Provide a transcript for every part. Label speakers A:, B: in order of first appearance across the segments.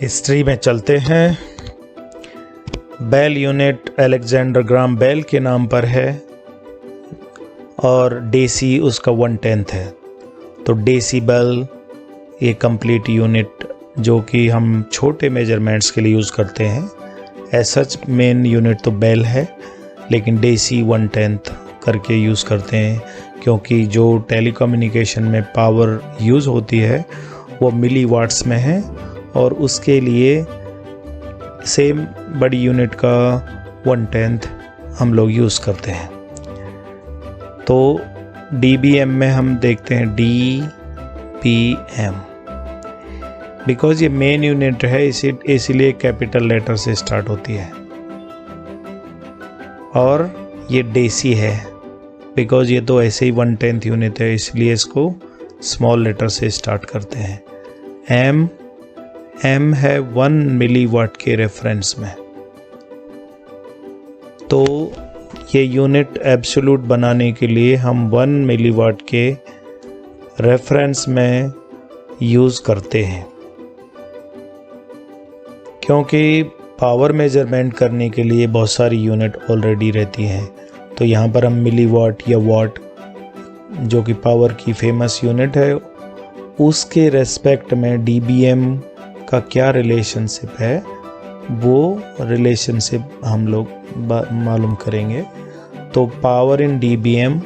A: History में चलते हैं। Bell unit Alexander Graham Bell के नाम पर है और डेसी उसका 1/10 है। तो डेसीबल ये कंप्लीट यूनिट जो कि हम छोटे मेजरमेंट्स के लिए यूज़ करते हैं। एज सच मेन यूनिट तो बेल है, लेकिन डेसी 1/10 करके यूज़ करते हैं क्योंकि जो टेलीकम्युनिकेशन में पावर यूज़ होती है वो मिली वाट्स में है और उसके लिए सेम बड़ी यूनिट का 1/10 हम लोग यूज़ करते हैं। तो dBm में हम देखते हैं dBm, बिकॉज ये मेन यूनिट है इसीलिए कैपिटल लेटर से स्टार्ट होती है। और ये डेसी है बिकॉज ये तो ऐसे ही 1/10 यूनिट है, इसलिए इसको स्मॉल लेटर से स्टार्ट करते हैं। एम है 1 मिलीवाट के रेफरेंस में। तो ये यूनिट एब्सोल्यूट बनाने के लिए हम 1 मिलीवाट के रेफरेंस में यूज़ करते हैं, क्योंकि पावर मेजरमेंट करने के लिए बहुत सारी यूनिट ऑलरेडी रहती हैं। तो यहाँ पर हम मिलीवाट या वाट जो कि पावर की फेमस यूनिट है उसके रेस्पेक्ट में dBm का क्या रिलेशनशिप है वो रिलेशनशिप हम लोग मालूम करेंगे। तो पावर इन dBm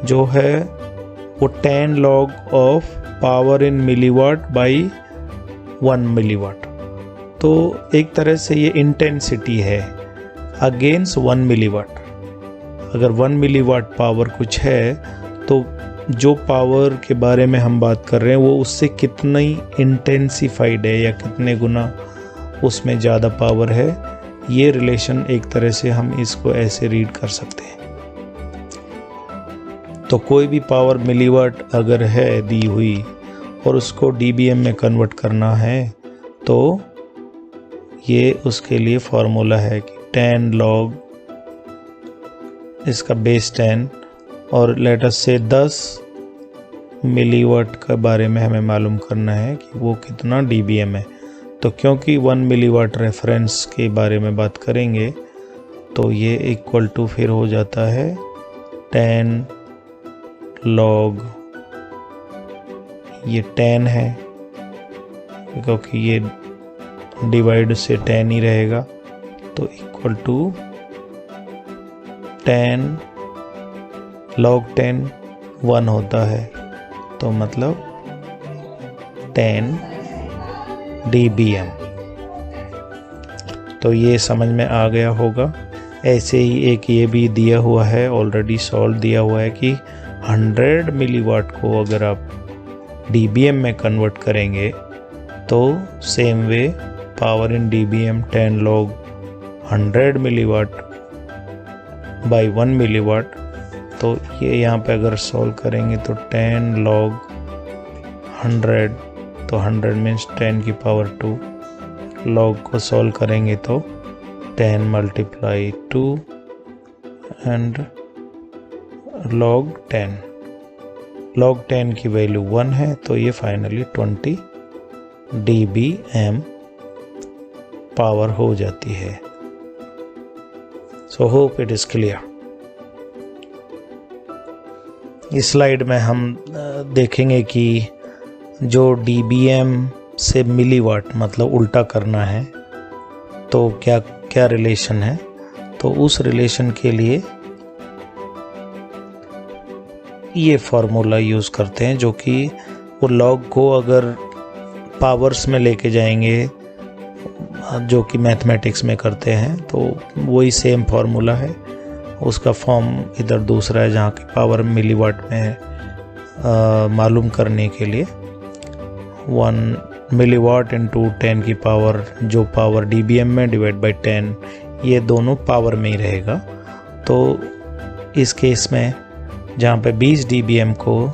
A: जो है वो 10 log of power in milliwatt by 1 milliwatt. तो एक तरह से ये इंटेंसिटी है अगेंस्ट 1 मिलीवाट। अगर 1 मिलीवाट पावर कुछ है तो जो पावर के बारे में हम बात कर रहे हैं वो उससे कितनी इंटेंसिफाइड है या कितने गुना उसमें ज़्यादा पावर है, ये रिलेशन एक तरह से हम इसको ऐसे रीड कर सकते हैं। तो कोई भी पावर मिलीवाट अगर है दी हुई और उसको dBm में कन्वर्ट करना है तो ये उसके लिए फॉर्मूला है कि 10 log इसका बेस 10 और लेटर से 10 मिलीवाट के बारे में हमें मालूम करना है कि वो कितना dBm है। तो क्योंकि 1 मिलीवाट रेफरेंस के बारे में बात करेंगे तो ये इक्वल टू फिर हो जाता है 10 log, ये 10 है क्योंकि ये डिवाइड से 10 ही रहेगा, तो इक्वल टू 10 log 10 1 होता है, तो मतलब 10 dBm। तो ये समझ में आ गया होगा। ऐसे ही एक ये भी दिया हुआ है, ऑलरेडी सॉल्व दिया हुआ है कि 100 मिलीवाट को अगर आप dBm में कन्वर्ट करेंगे तो same way power in dBm 10 log 100 milliwatt by 1 milliwatt. तो ये यहाँ पे अगर सॉल्व करेंगे तो 10 log 100, तो 100 मीन्स 10 की पावर 2, log को सॉल्व करेंगे तो 10 मल्टीप्लाई 2 एंड log 10 की वैल्यू 1 है, तो ये फाइनली 20 dBm पावर हो जाती है। So hope it is clear. इस स्लाइड में हम देखेंगे कि जो dBm से मिलीवाट मतलब उल्टा करना है तो क्या क्या रिलेशन है। तो उस रिलेशन के लिए ये फॉर्मूला यूज़ करते हैं जो कि वो लॉग को अगर पावर्स में लेके जाएंगे जो कि मैथमेटिक्स में करते हैं तो वही सेम फार्मूला है, उसका फॉर्म इधर दूसरा है जहाँ की पावर मिलीवाट में है। मालूम करने के लिए 1 मिलीवाट इंटू 10 की पावर जो पावर dBm में डिवाइड बाई 10, ये दोनों पावर में ही रहेगा। तो इस केस में जहाँ पे 20 dBm को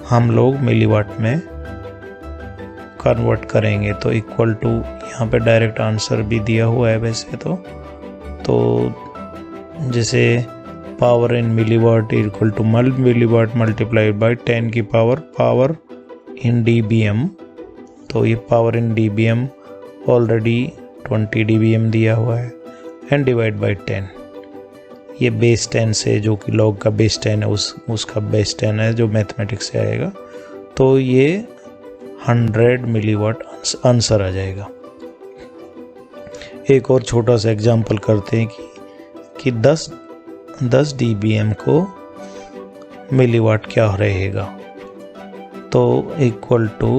A: हम लोग मिलीवाट में कन्वर्ट करेंगे तो इक्वल टू, यहाँ पे डायरेक्ट आंसर भी दिया हुआ है वैसे तो जैसे power in milliwatt equal to milliwatt multiplied by 10 की पावर इन dBm तो ये power in dBm already 20 dBm दिया हुआ है एंड डिवाइड बाई 10, ये बेस 10 से, जो कि लॉग का बेस 10 है उसका बेस 10 है जो मैथमेटिक्स से आएगा, तो ये 100 मिलीवाट आंसर आ जाएगा। एक और छोटा सा एग्जांपल करते हैं कि 10 dBm को मिलीवाट क्या रहेगा, तो इक्वल टू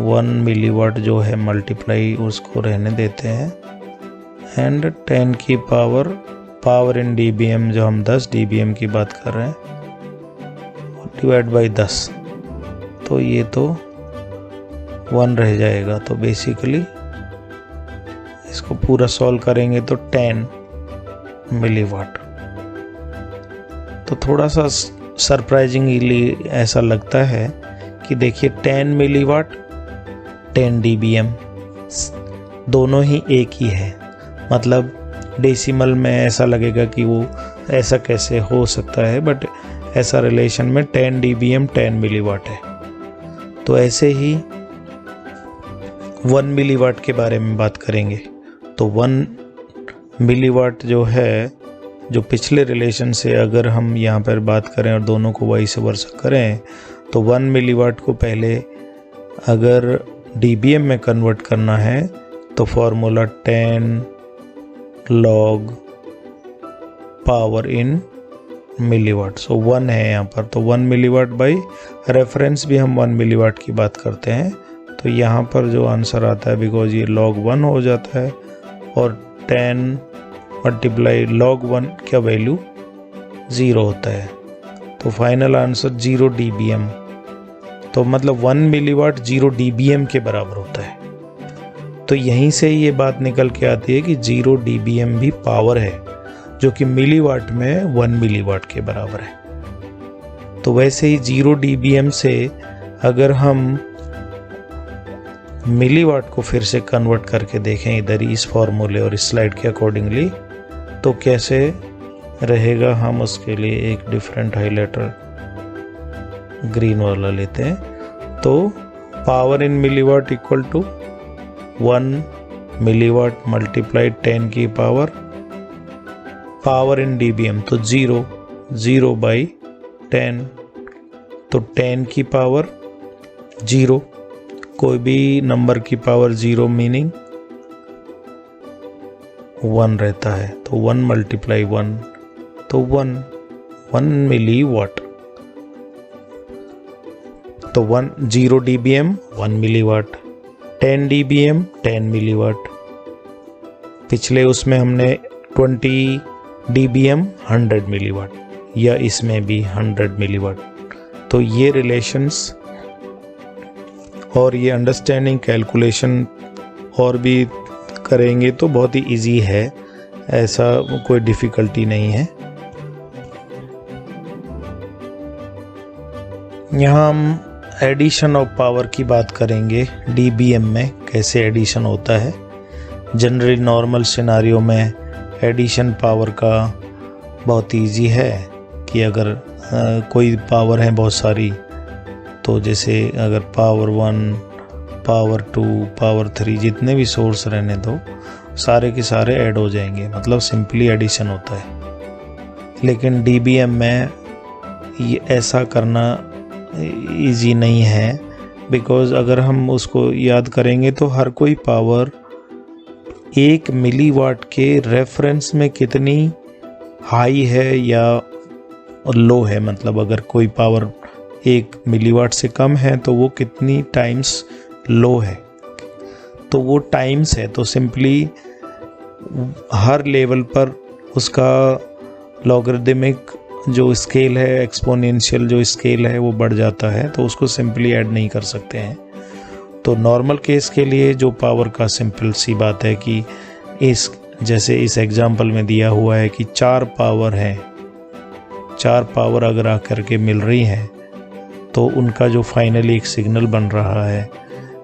A: 1 मिलीवाट जो है मल्टीप्लाई उसको रहने देते हैं एंड 10 की पावर इन dBm, जो हम 10 dBm की बात कर रहे हैं, डिवाइड बाई 10, तो ये तो 1 रह जाएगा। तो बेसिकली इसको पूरा सॉल्व करेंगे तो 10 मिलीवाट। तो थोड़ा सा सरप्राइजिंगली ऐसा लगता है कि देखिए 10 मिलीवाट 10 dBm दोनों ही एक ही है, मतलब डेसिमल में ऐसा लगेगा कि वो ऐसा कैसे हो सकता है, बट ऐसा रिलेशन में 10 dBm 10 मिलीवाट है। तो ऐसे ही 1 मिलीवाट के बारे में बात करेंगे, तो 1 मिलीवाट जो है, जो पिछले रिलेशन से अगर हम यहाँ पर बात करें और दोनों को वाइस वर्सा करें, तो 1 मिलीवाट को पहले अगर dBm में कन्वर्ट करना है तो formula 10 log power in milliwatt, so 1 है यहाँ पर, तो 1 मिलीवाट बाई रेफरेंस भी हम 1 मिलीवाट की बात करते हैं, तो यहाँ पर जो आंसर आता है, बिकॉज ये log 1 हो जाता है और 10 मल्टीप्लाई log 1 क्या वैल्यू 0 होता है, तो फाइनल आंसर 0 dBm, तो मतलब 1 मिलीवाट 0 dBm के बराबर होता है। तो यहीं से ये बात निकल के आती है कि 0 dBm भी पावर है, जो कि मिलीवाट में 1 मिलीवाट के बराबर है। तो वैसे ही 0 dBm से अगर हम मिलीवाट को फिर से कन्वर्ट करके देखें इधर इस फॉर्मूले और इस स्लाइड के अकॉर्डिंगली, तो कैसे रहेगा, हम उसके लिए एक डिफरेंट हाइलाइटर ग्रीन वाला लेते हैं। तो power in milliwatt equal to 1 milliwatt multiply 10 की पावर इन dBm, तो 0 बाई 10, तो 10 की पावर 0, कोई भी नंबर की पावर 0 मीनिंग 1 रहता है, तो 1 मल्टीप्लाई 1, तो 1 मिलीवाट, तो 0 dBm 1 मिलीवाट, 10 dBm 10 मिलीवाट, पिछले उसमें हमने 20 dBm 100 मिलीवाट, या इसमें भी 100 मिलीवाट। तो ये रिलेशंस और ये अंडरस्टैंडिंग कैलकुलेशन और भी करेंगे तो बहुत ही इजी है, ऐसा कोई डिफ़िकल्टी नहीं है। यहाँ हम एडिशन ऑफ पावर की बात करेंगे, dBm में कैसे एडिशन होता है। जनरली नॉर्मल सिनारियो में एडिशन पावर का बहुत इजी है कि अगर कोई पावर है बहुत सारी, तो जैसे अगर पावर 1, पावर 2, पावर 3 जितने भी सोर्स रहने दो, सारे के सारे ऐड हो जाएंगे, मतलब सिंपली एडिशन होता है। लेकिन dBm में ये ऐसा करना इजी नहीं है, बिकॉज़ अगर हम उसको याद करेंगे तो हर कोई पावर 1 मिलीवाट के रेफरेंस में कितनी हाई है या लो है, मतलब अगर कोई पावर 1 मिलीवाट से कम है तो वो कितनी टाइम्स लो है, तो वो टाइम्स है, तो सिंपली हर लेवल पर उसका लॉगरिदमिक जो स्केल है, एक्सपोनेंशियल जो स्केल है वो बढ़ जाता है, तो उसको सिंपली ऐड नहीं कर सकते हैं। तो नॉर्मल केस के लिए जो पावर का सिंपल सी बात है कि जैसे इस एग्जांपल में दिया हुआ है कि 4 पावर हैं, 4 पावर अगर आकर के मिल रही हैं तो उनका जो फाइनली एक सिग्नल बन रहा है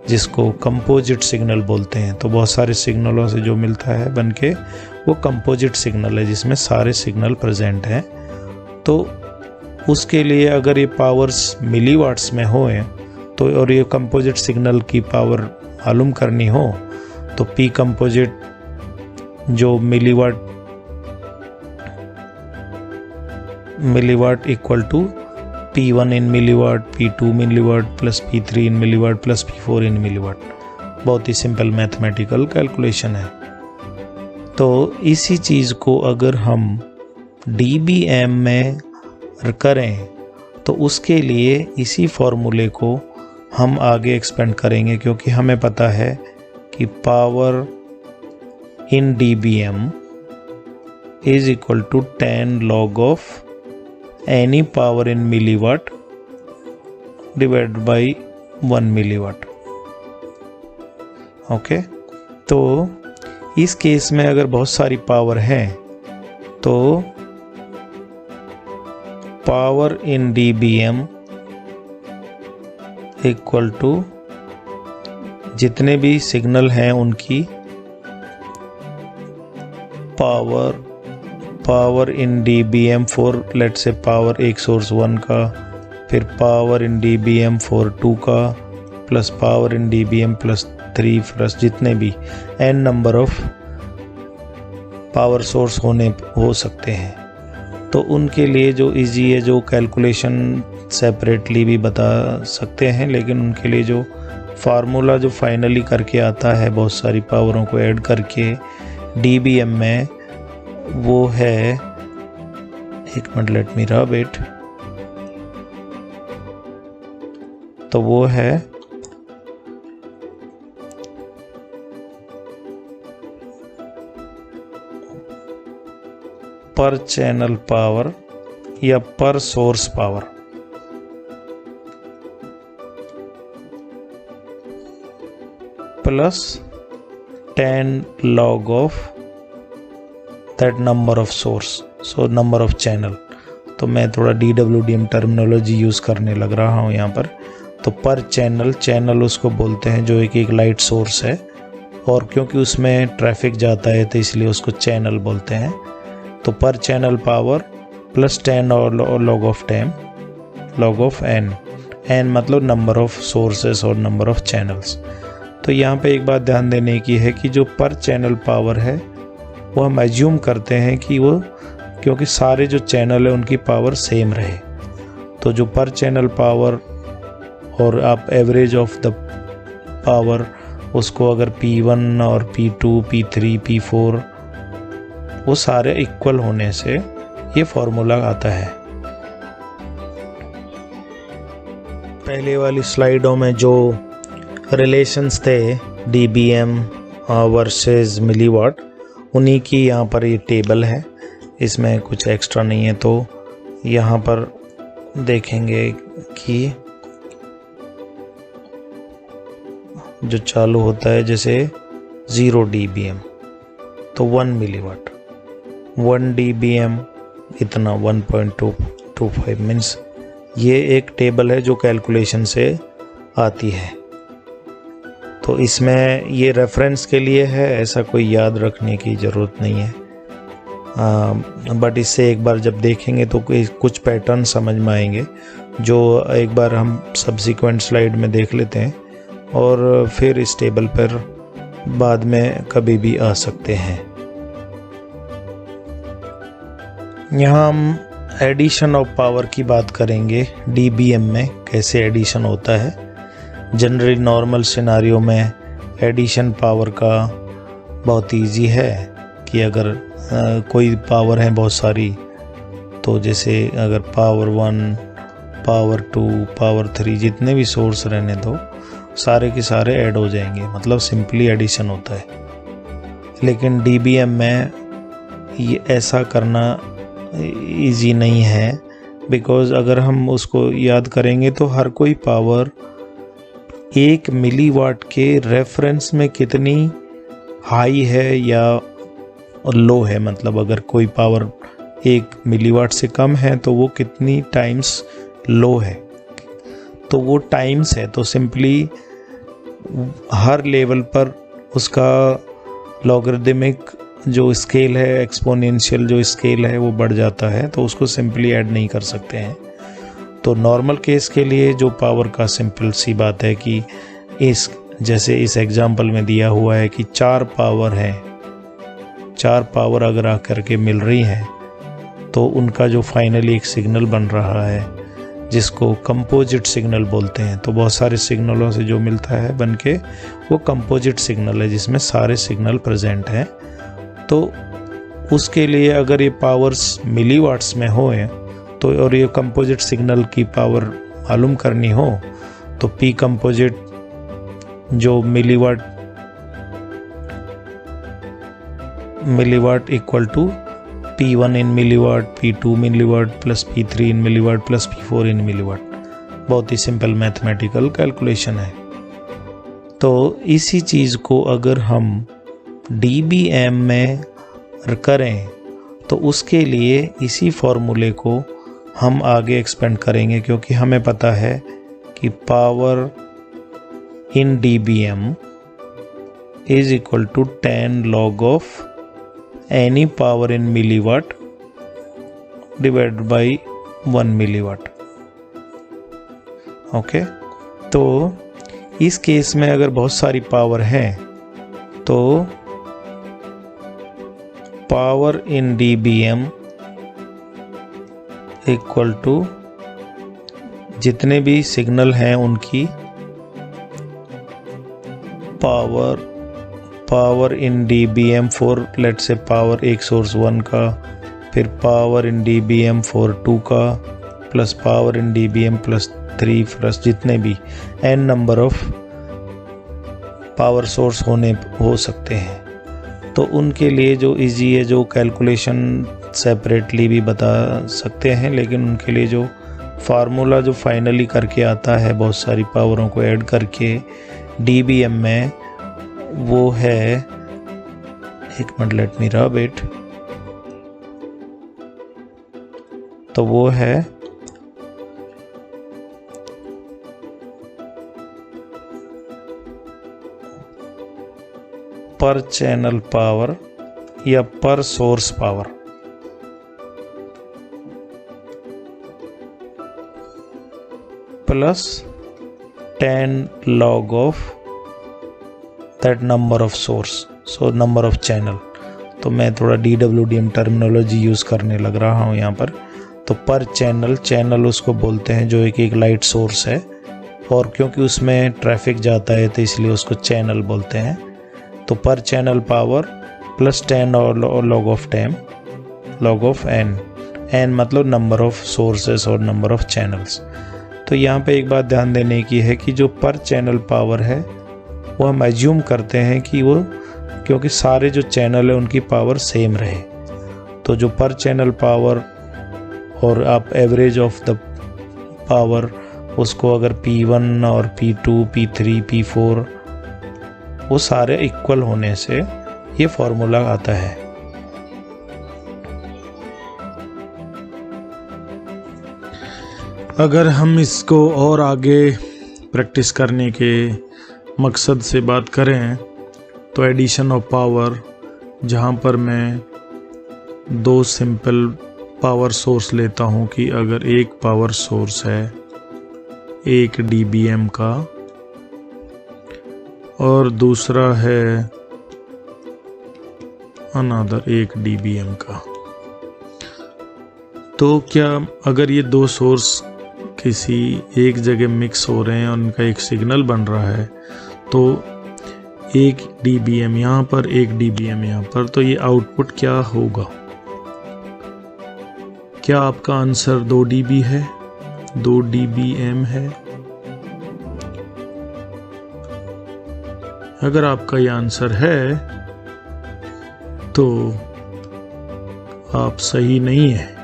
A: जिसको कंपोजिट सिग्नल बोलते हैं, तो बहुत सारे सिग्नलों से जो मिलता है बन के वो कंपोजिट सिग्नल है जिसमें सारे सिग्नल प्रेजेंट हैं। तो उसके लिए अगर ये पावर्स मिलीवाट्स में हों तो और ये कंपोजिट सिग्नल की पावर मालूम करनी हो तो P कंपोजिट जो milliwatt equal to P1 in milliwatt, P2 milliwatt plus P3 in milliwatt plus P4 in milliwatt. बहुत ही सिंपल मैथमेटिकल कैलकुलेशन है। तो इसी चीज़ को अगर हम dBm में करें तो उसके लिए इसी फॉर्मूले को हम आगे एक्सपेंड करेंगे, क्योंकि हमें पता है कि power in dBm is equal to 10 log of any power in milliwatt divide by 1 milliwatt. Okay, तो इस केस में अगर बहुत सारी पावर है तो power in dBm equal to जितने भी सिग्नल हैं उनकी power in dBm for let's say power एक सोर्स 1 का, फिर पावर इन dBm फॉर 2 का, plus power in dBm plus 3 plus जितने भी n number of power source हो सकते हैं। तो उनके लिए जो इजी है, जो कैलकुलेशन सेपरेटली भी बता सकते हैं, लेकिन उनके लिए जो फार्मूला जो फाइनली करके आता है बहुत सारी पावरों को ऐड करके dBm में, वो है, एक minute let me rub it, तो वो है पर चैनल पावर या पर source power. Plus 10 log of that number of source, so number of channel. तो मैं थोड़ा DWDM टर्मिनोलॉजी यूज़ करने लग रहा हूँ यहाँ पर। तो पर चैनल उसको बोलते हैं जो एक लाइट सोर्स है, और क्योंकि उसमें ट्रैफिक जाता है तो इसलिए उसको चैनल बोलते हैं। तो पर चैनल पावर प्लस 10 और log ऑफ n मतलब नंबर ऑफ सोर्सेस और नंबर ऑफ चैनल्स। तो यहाँ पे एक बात ध्यान देने की है कि जो पर चैनल पावर है वो हम एज्यूम करते हैं कि वो, क्योंकि सारे जो चैनल है उनकी पावर सेम रहे, तो जो पर चैनल पावर और आप एवरेज ऑफ द पावर उसको अगर P1 और P2, P3, P4 वो सारे इक्वल होने से ये फॉर्मूला आता है। पहले वाली स्लाइडों में जो रिलेशंस थे dBm वर्सेस मिलीवाट, उन्हीं की यहाँ पर ये टेबल है, इसमें कुछ एक्स्ट्रा नहीं है। तो यहाँ पर देखेंगे कि जो चालू होता है जैसे 0 dBm तो 1 मिलीवाट, 1 dBm इतना 1.225 मीन्स ये एक टेबल है जो कैलकुलेशन से आती है। तो इसमें ये रेफरेंस के लिए है, ऐसा कोई याद रखने की ज़रूरत नहीं है, बट इससे एक बार जब देखेंगे तो कुछ पैटर्न समझ में आएंगे, जो एक बार हम सब्सिक्वेंट स्लाइड में देख लेते हैं और फिर इस टेबल पर बाद में कभी भी आ सकते हैं। यहाँ हम एडिशन ऑफ पावर की बात करेंगे, dBm में कैसे एडिशन होता है। जनरली नॉर्मल सिनारियो में एडिशन पावर का बहुत इजी है कि अगर कोई पावर है बहुत सारी, तो जैसे अगर पावर 1, पावर 2, पावर 3 जितने भी सोर्स रहने दो सारे के सारे ऐड हो जाएंगे, मतलब सिंपली एडिशन होता है। लेकिन dBm में ये ऐसा करना इजी नहीं है, बिकॉज़ अगर हम उसको याद करेंगे तो हर कोई पावर 1 मिलीवाट के रेफरेंस में कितनी हाई है या लो है, मतलब अगर कोई पावर 1 मिलीवाट से कम है तो वो कितनी टाइम्स लो है, तो वो टाइम्स है। तो सिंपली हर लेवल पर उसका लॉगरिदमिक जो स्केल है, एक्सपोनेंशियल जो स्केल है वो बढ़ जाता है, तो उसको सिंपली ऐड नहीं कर सकते हैं। तो नॉर्मल केस के लिए जो पावर का सिंपल सी बात है कि इस जैसे इस एग्जाम्पल में दिया हुआ है कि 4 पावर हैं, 4 पावर अगर आकर के मिल रही हैं तो उनका जो फाइनली एक सिग्नल बन रहा है जिसको कंपोजिट सिग्नल बोलते हैं। तो बहुत सारे सिग्नलों से जो मिलता है बन के वो कंपोजिट सिग्नल है जिसमें सारे सिग्नल प्रेजेंट हैं। तो उसके लिए अगर ये पावर्स मिलीवाट्स में हो तो और ये कंपोजिट सिग्नल की पावर मालूम करनी हो तो पी कंपोजिट जो milliwatt equal to P1 in milliwatt, P2 milliwatt plus P3 in milliwatt plus P4 in milliwatt. बहुत ही सिंपल मैथमेटिकल कैलकुलेशन है। तो इसी चीज़ को अगर हम dBm में करें तो उसके लिए इसी फॉर्मूले को हम आगे एक्सपेंड करेंगे, क्योंकि हमें पता है कि power in dBm is equal to 10 log of any power in milliwatt divided by 1 milliwatt. Okay, तो इस केस में अगर बहुत सारी पावर है तो power in dBm equal to जितने भी सिग्नल हैं उनकी power in dBm for let's say power एक सोर्स 1 का, फिर पावर इन dBm फॉर 2 का, plus power in dBm plus 3 plus जितने भी n number of power source हो सकते हैं। तो उनके लिए जो इजी है, जो कैलकुलेशन सेपरेटली भी बता सकते हैं, लेकिन उनके लिए जो फार्मूला जो फाइनली करके आता है बहुत सारी पावरों को ऐड करके dBm में, वो है, एक minute let me rub it, तो वो है पर चैनल पावर या पर source power. Plus 10 log of that number of source, so number of channel. तो मैं थोड़ा DWDM टर्मिनोलॉजी यूज़ करने लग रहा हूँ यहाँ पर। तो पर चैनल उसको बोलते हैं जो एक लाइट सोर्स है, और क्योंकि उसमें ट्रैफिक जाता है तो इसलिए उसको चैनल बोलते हैं। तो पर चैनल पावर प्लस 10 और log of 10 log of n मतलब नंबर ऑफ सोर्सेस और नंबर ऑफ चैनल्स। तो यहाँ पे एक बात ध्यान देने की है कि जो पर चैनल पावर है वो हम एज्यूम करते हैं कि वो, क्योंकि सारे जो चैनल है उनकी पावर सेम रहे। तो जो पर चैनल पावर और आप एवरेज ऑफ द पावर उसको अगर P1 और P2, P3, P4 वो सारे इक्वल होने से ये फॉर्मूला आता है। अगर हम इसको और आगे प्रैक्टिस करने के मकसद से बात करें तो एडिशन ऑफ पावर, जहाँ पर मैं 2 सिंपल पावर सोर्स लेता हूँ कि अगर एक पावर सोर्स है 1 dBm का और दूसरा है अनदर 1 dBm का, तो क्या अगर ये 2 सोर्स किसी एक जगह मिक्स हो रहे हैं और उनका एक सिग्नल बन रहा है, तो 1 dBm यहाँ पर 1 dBm यहाँ पर, तो ये आउटपुट क्या होगा? क्या आपका आंसर 2 dB है, 2 dBm है? अगर आपका ये आंसर है तो आप सही नहीं है।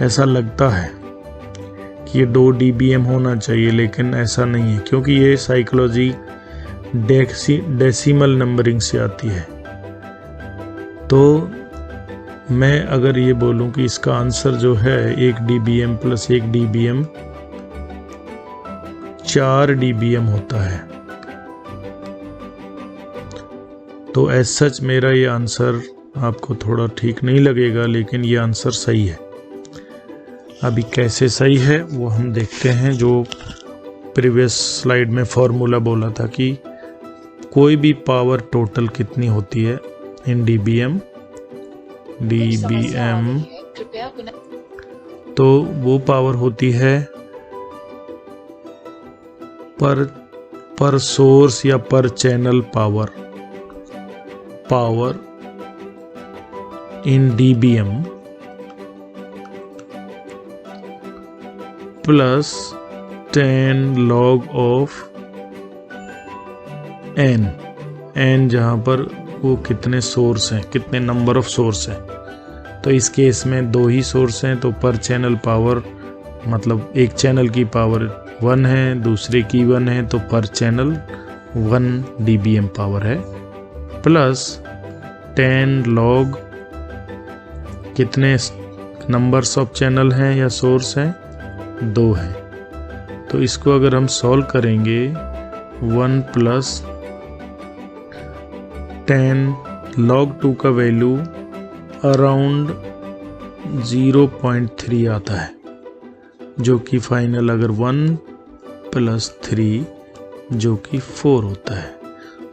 A: ऐसा लगता है कि ये 2 dBm होना चाहिए, लेकिन ऐसा नहीं है, क्योंकि ये साइकोलॉजी डेसिमल नंबरिंग से आती है। तो मैं अगर ये बोलूं कि इसका आंसर जो है 1 dBm प्लस 1 dBm 4 dBm होता है, तो एज सच मेरा ये आंसर आपको थोड़ा ठीक नहीं लगेगा, लेकिन ये आंसर सही है। अभी कैसे सही है वो हम देखते हैं। जो प्रीवियस स्लाइड में फॉर्मूला बोला था कि कोई भी पावर टोटल कितनी होती है इन dBm, तो वो पावर होती है पर सोर्स या पर channel power in dBm plus 10 log of n जहाँ पर वो कितने सोर्स हैं, कितने नंबर ऑफ सोर्स हैं। तो इस केस में 2 ही सोर्स हैं, तो पर चैनल पावर मतलब एक चैनल की पावर 1 है, दूसरे की 1 है, तो पर चैनल 1 dBm पावर है, प्लस 10 log कितने नंबर्स ऑफ चैनल हैं या सोर्स हैं, 2 हैं। तो इसको अगर हम सॉल्व करेंगे 1 प्लस 10 log 2 का वैल्यू अराउंड 0.3 आता है, जो कि फाइनल अगर 1 प्लस 3 जो कि 4 होता है।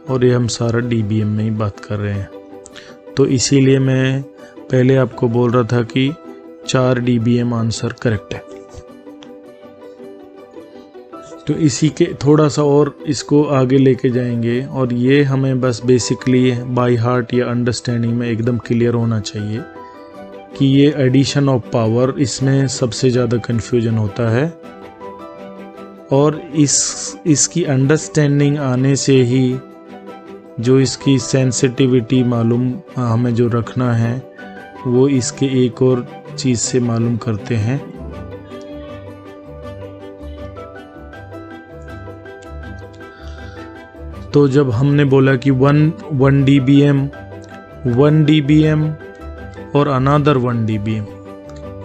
A: और ये हम सारा dBm में ही बात कर रहे हैं। तो इसीलिए मैं पहले आपको बोल रहा था कि 4 dBm आंसर करेक्ट है। तो इसी के थोड़ा सा और इसको आगे लेके जाएंगे, और ये हमें बस बेसिकली बाय हार्ट या अंडरस्टैंडिंग में एकदम क्लियर होना चाहिए कि ये एडिशन ऑफ पावर, इसमें सबसे ज़्यादा कन्फ्यूजन होता है। और इसकी अंडरस्टैंडिंग आने से ही जो इसकी सेंसिटिविटी मालूम हमें जो रखना है, वो इसके एक और चीज़ से मालूम करते हैं। तो जब हमने बोला कि 1 dBm और अनदर 1 dBm,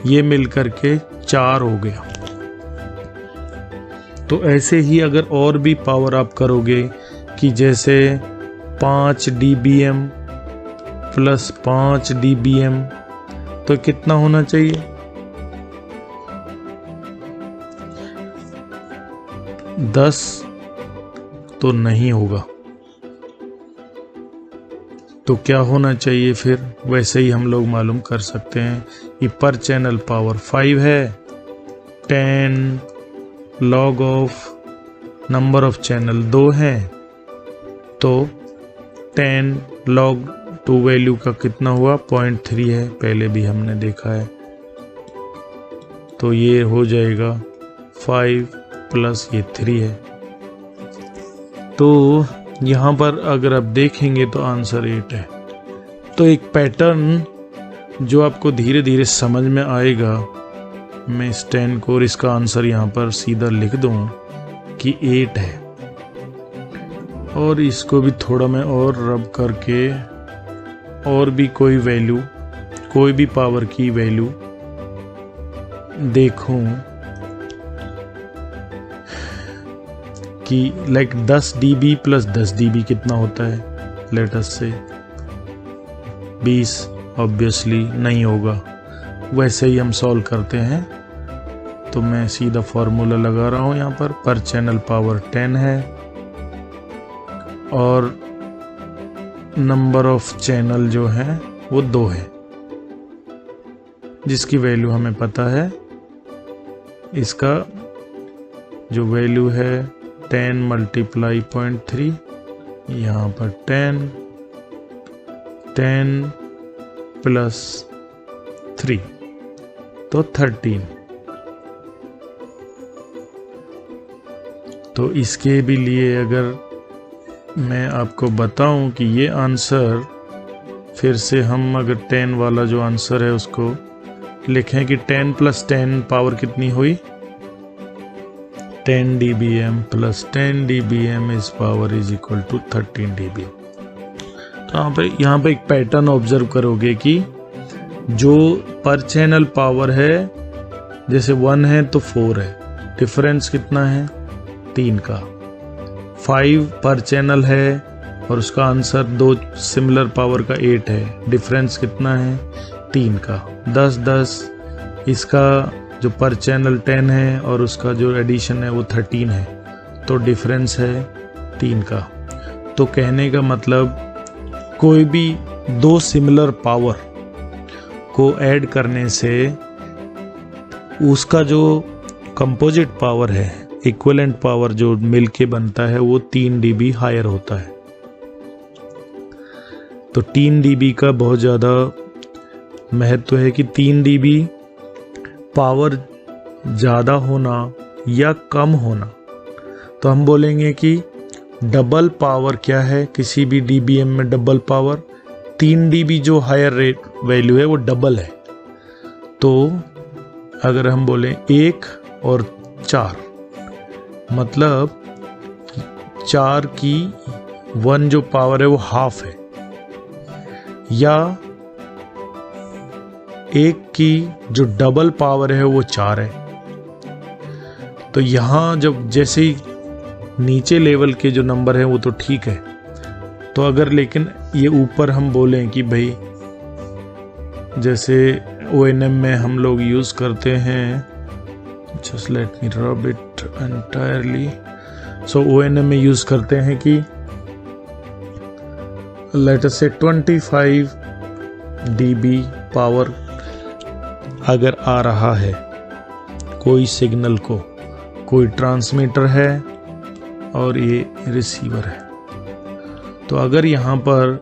A: ये मिलकर के 4 हो गया। तो ऐसे ही अगर और भी पावर आप करोगे कि जैसे 5 dBm प्लस 5 dBm, तो कितना होना चाहिए? 10 तो नहीं होगा। तो क्या होना चाहिए फिर? वैसे ही हम लोग मालूम कर सकते हैं कि पर चैनल पावर 5 है, 10 log of number of channel 2 है, तो 10 log 2 वैल्यू का कितना हुआ? 0.3 है, पहले भी हमने देखा है। तो ये हो जाएगा 5 प्लस ये 3 है। तो यहाँ पर अगर आप देखेंगे तो आंसर 8 है। तो एक पैटर्न जो आपको धीरे धीरे समझ में आएगा, मैं इस 10 को और इसका आंसर यहाँ पर सीधा लिख दूँ कि 8 है। और इसको भी थोड़ा मैं और रब करके और भी कोई वैल्यू, कोई भी पावर की वैल्यू देखूं कि लाइक 10 dB प्लस 10 dB कितना होता है? लेट अस से 20 ऑब्वियसली नहीं होगा। वैसे ही हम सॉल्व करते हैं। तो मैं सीधा फॉर्मूला लगा रहा हूँ यहाँ पर चैनल पावर 10 है और नंबर ऑफ चैनल जो है वो 2 है, जिसकी वैल्यू हमें पता है। इसका जो वैल्यू है 10 मल्टीप्लाई 0.3, यहाँ पर 10 प्लस 3 तो 13। तो इसके भी लिए अगर मैं आपको बताऊं कि ये आंसर फिर से हम अगर 10 वाला जो आंसर है उसको लिखें कि 10 प्लस 10 पावर कितनी हुई? 10 dBm plus 10 dBm is power is equal to 13 dB। तो यहाँ पे एक पैटर्न ऑब्जर्व करोगे कि जो पर चैनल पावर है, जैसे 1 है तो 4 है, डिफरेंस कितना है? 3 का। 5 पर चैनल है और उसका आंसर 2 सिमिलर पावर का 8 है, डिफरेंस कितना है? 3 का। 10 इसका जो पर चैनल 10 है और उसका जो एडिशन है वो 13 है, तो डिफरेंस है 3 का। तो कहने का मतलब कोई भी 2 सिमिलर पावर को ऐड करने से उसका जो कंपोजिट पावर है, इक्विवेलेंट पावर जो मिलके बनता है, वो 3 dB हायर होता है। तो 3 dB का बहुत ज़्यादा महत्व है कि 3 dB पावर ज़्यादा होना या कम होना। तो हम बोलेंगे कि डबल पावर क्या है, किसी भी dBm में डबल पावर 3 dB जो हायर रेट वैल्यू है वो डबल है। तो अगर हम बोलें 1 और 4 मतलब 4 की 1 जो पावर है वो हाफ है, या 1 की जो डबल पावर है वो 4 है। तो यहाँ जब जैसे ही नीचे लेवल के जो नंबर हैं वो तो ठीक है। तो अगर लेकिन ये ऊपर हम बोलें कि भाई जैसे ONM में हम लोग यूज़ करते हैं, just let me rub it entirely. So ONM में यूज़ करते हैं कि लेट अस से 25 dB पावर अगर आ रहा है कोई सिग्नल को, कोई ट्रांसमीटर है और ये रिसीवर है। तो अगर यहाँ पर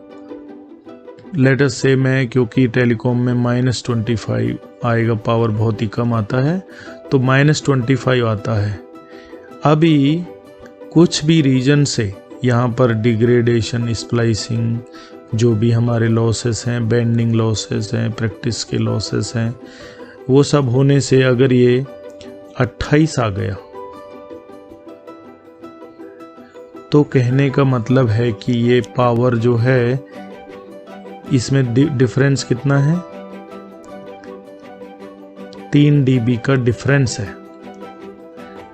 A: लेट अस से मैं, क्योंकि टेलीकॉम में -25 आएगा, पावर बहुत ही कम आता है, तो -25 आता है। अभी कुछ भी रीजन से यहाँ पर डिग्रेडेशन, स्प्लाइसिंग, जो भी हमारे लॉसेस हैं, बेंडिंग लॉसेस हैं, प्रैक्टिस के लॉसेस हैं, वो सब होने से अगर ये 28 आ गया तो कहने का मतलब है कि ये पावर जो है इसमें डिफरेंस कितना है, 3 dB का डिफरेंस है।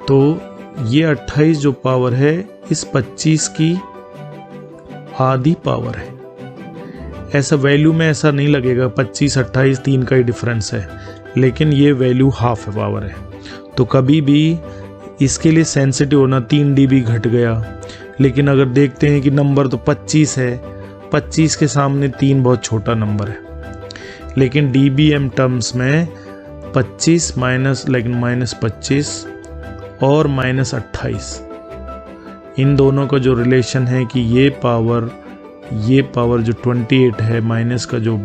A: तो ये 28 जो पावर है इस 25 की आधी पावर है। ऐसा वैल्यू में ऐसा नहीं लगेगा 25 28 3 का ही डिफरेंस है, लेकिन ये वैल्यू हाफ है पावर है। तो कभी भी इसके लिए सेंसिटिव होना, 3 dB घट गया, लेकिन अगर देखते हैं कि नंबर तो 25 है, 25 के सामने 3 बहुत छोटा नंबर है, लेकिन dBm टर्म्स में 25 -25 और -28, इन दोनों का जो रिलेशन है कि ये पावर जो 28 है, माइनस का जो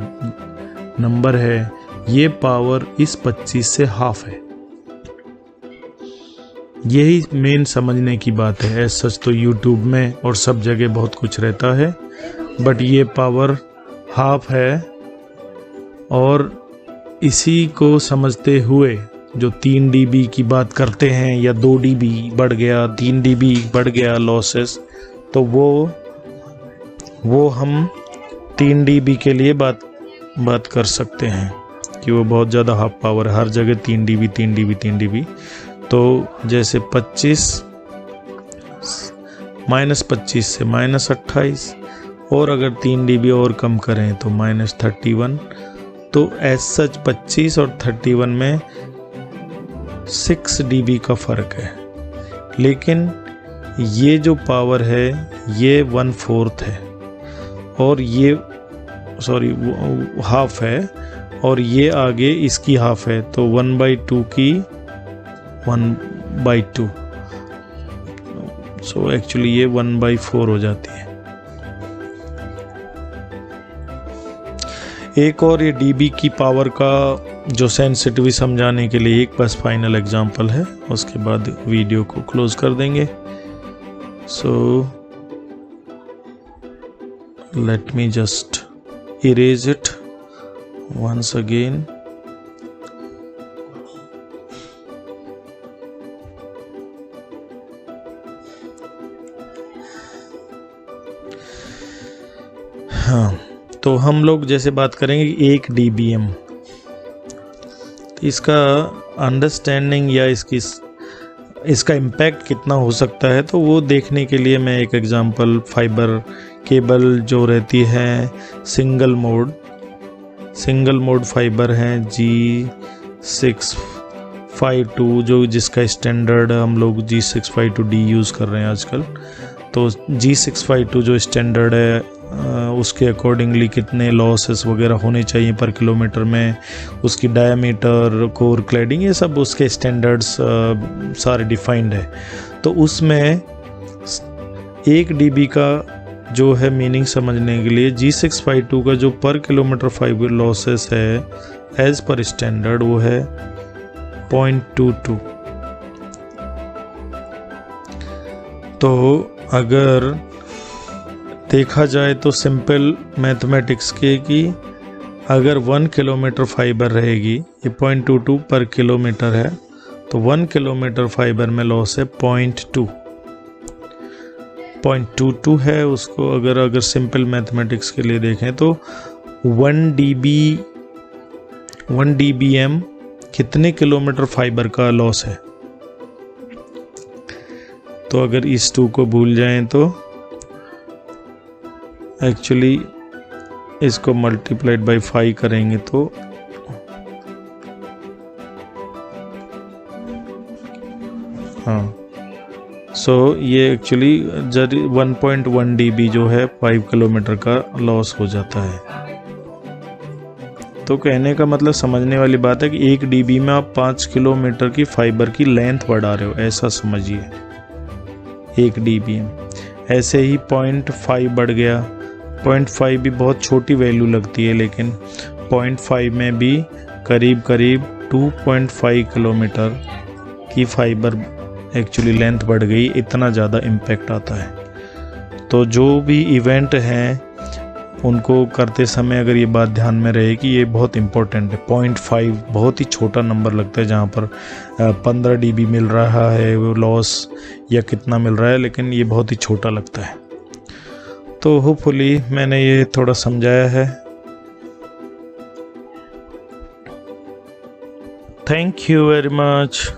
A: नंबर है, ये पावर इस 25 से हाफ है। यही मेन समझने की बात है। ऐसा सच तो YouTube में और सब जगह बहुत कुछ रहता है, बट ये पावर हाफ है। और इसी को समझते हुए जो 3 dB की बात करते हैं, या 2 dB बढ़ गया, 3 dB बढ़ गया लॉसेस, तो वो हम 3 dB के लिए बात कर सकते हैं कि वो बहुत ज़्यादा हाफ पावर है, हर जगह 3 dB। तो जैसे 25 -25 से -28, और अगर 3 dB और कम करें तो -31। तो एज सच 25 और 31 में 6 dB का फ़र्क है, लेकिन ये जो पावर है ये 1/4 है, और ये हाफ है, और ये आगे इसकी हाफ है, तो 1/2 की 1/2। सो एक्चुअली ये 1/4 हो जाती है। एक और ये dB की पावर का जो सेंसिटिविटी समझाने के लिए एक बस फाइनल एग्जांपल है, उसके बाद वीडियो को क्लोज कर देंगे। So let me just erase it once again. हाँ, तो हम लोग जैसे बात करेंगे 1 dBm, तो इसका अंडरस्टैंडिंग या इसका इम्पैक्ट कितना हो सकता है, तो वो देखने के लिए मैं एक एग्जांपल, फाइबर केबल जो रहती है सिंगल मोड फाइबर हैं G6 G652 जो जिसका स्टैंडर्ड हम लोग G652D यूज़ कर रहे हैं आजकल, तो G652 जो स्टैंडर्ड है उसके अकॉर्डिंगली कितने लॉसेस वगैरह होने चाहिए पर किलोमीटर में, उसकी डायमीटर, कोर क्लैडिंग, ये सब उसके स्टैंडर्ड्स सारे डिफाइंड है। तो उसमें 1 dB का जो है मीनिंग समझने के लिए G652 का जो पर किलोमीटर फाइबर लॉसेस है एज पर स्टैंडर्ड वो है 0.22। तो अगर देखा जाए तो सिंपल मैथमेटिक्स के कि अगर 1 किलोमीटर फाइबर रहेगी, ये 0.22 पर किलोमीटर है, तो 1 किलोमीटर फाइबर में लॉस है 0.22 है। उसको अगर सिंपल मैथमेटिक्स के लिए देखें तो 1 dBm कितने किलोमीटर फाइबर का लॉस है। तो अगर इस 2 को भूल जाएं तो एक्चुअली इसको मल्टीप्लाइड बाय 5 करेंगे तो ये एक्चुअली 1.1 dB जो है 5 किलोमीटर का लॉस हो जाता है। तो कहने का मतलब समझने वाली बात है कि 1 dB में आप 5 किलोमीटर की फाइबर की लेंथ बढ़ा रहे हो, ऐसा समझिए 1 dBm। ऐसे ही 0.5 बढ़ गया, 0.5 भी बहुत छोटी वैल्यू लगती है, लेकिन 0.5 में भी करीब 2.5 किलोमीटर की फाइबर एक्चुअली लेंथ बढ़ गई, इतना ज़्यादा इम्पैक्ट आता है। तो जो भी इवेंट हैं उनको करते समय अगर ये बात ध्यान में रहे कि ये बहुत इम्पोर्टेंट है। 0.5 बहुत ही छोटा नंबर लगता है, जहाँ पर 15 dB मिल रहा है वो लॉस या कितना मिल रहा है, लेकिन ये बहुत ही छोटा लगता है। तो होपफुली मैंने ये थोड़ा समझाया है। Thank you very much.